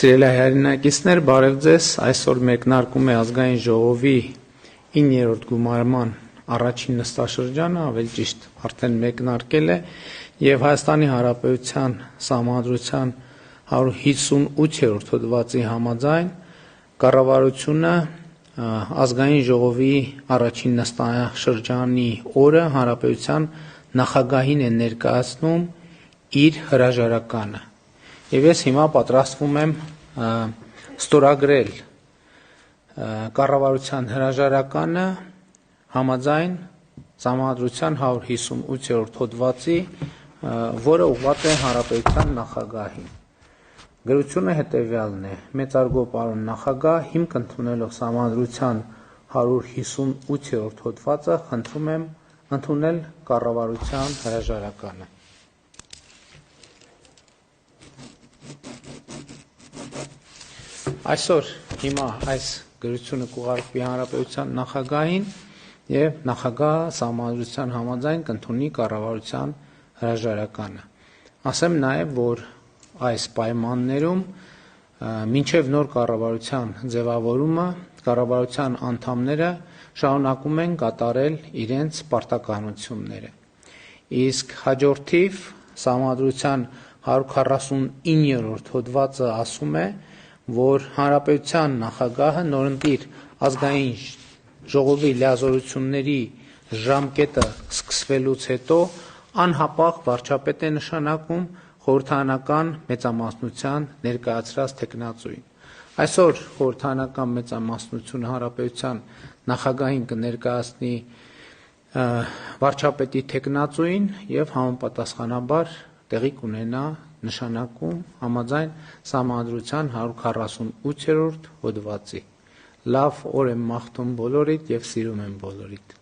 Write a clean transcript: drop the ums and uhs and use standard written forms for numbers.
Սիրելի հայրենակիցներ, բարև ձեզ, այսօր մեկնարկում է ազգային ժողովի 9-րդ գումարման առաջին նստաշրջանը, ավելի ճիշտ արդեն մեկնարկել է եւ Հայաստանի Հանրապետության Սահմանադրության 158-րդ հոդվածի համաձայն կառավարությունը ազգային ժողովի առաջին նստաշրջանի օրը հանրապետության նախագահին է ներկայացնում իր հրաժարականը։ Եվ ես հիմա պատրաստվում եմ ստորագրել կառավարության հրաժարականը համաձայն Սահմանադրության 158-րդ հոդվածի, որը ուղղված է հանրապետության նախագահին։ Գրությունը հետևյալն է. մեծարգո պարոն նախագահ, հիմք ընդունելով Սահմանադրության 158-րդ հոդվածը, խնդրում եմ ընդունել կառավարության հրաժարականը։ Այսօր հիմա այս գրությունը կուղարկվի հանրապետության նախագահին եւ նախագահը Սահմանադրության համաձայն կընդունի կառավարության հրաժարականը։ Ասեմ նաեւ, որ այս պայմաններում մինչեւ նոր կառավարության ձևավորումը կառավարության անդամները շարունակում են կատարել իրենց պարտականությունները։ Իսկ հաջորդիվ Սահմանադրության 149-րդ հոդվածը ասում է, որ հանրապետության նախագահը նորընտիր ազգային ժողովի լիազորությունների ժամկետը սկսվելուց հետո անհապաղ վարչապետ է նշանակում խորհրդարանական մեծամասնության ներկայացրած թեկնածուին։ Այսօր խորհրդարանական մեծամասնությունը հանրապետության նախագահին կներկայացնի վարչապետի թեկնածուին եւ համապատասխանաբար տեղի կունենա նշանակում համաձայն Սահմանադրության 148-րդ հոդվածի։ Լավ օր եմ մաղթում բոլորիդ եւ սիրում եմ բոլորիդ։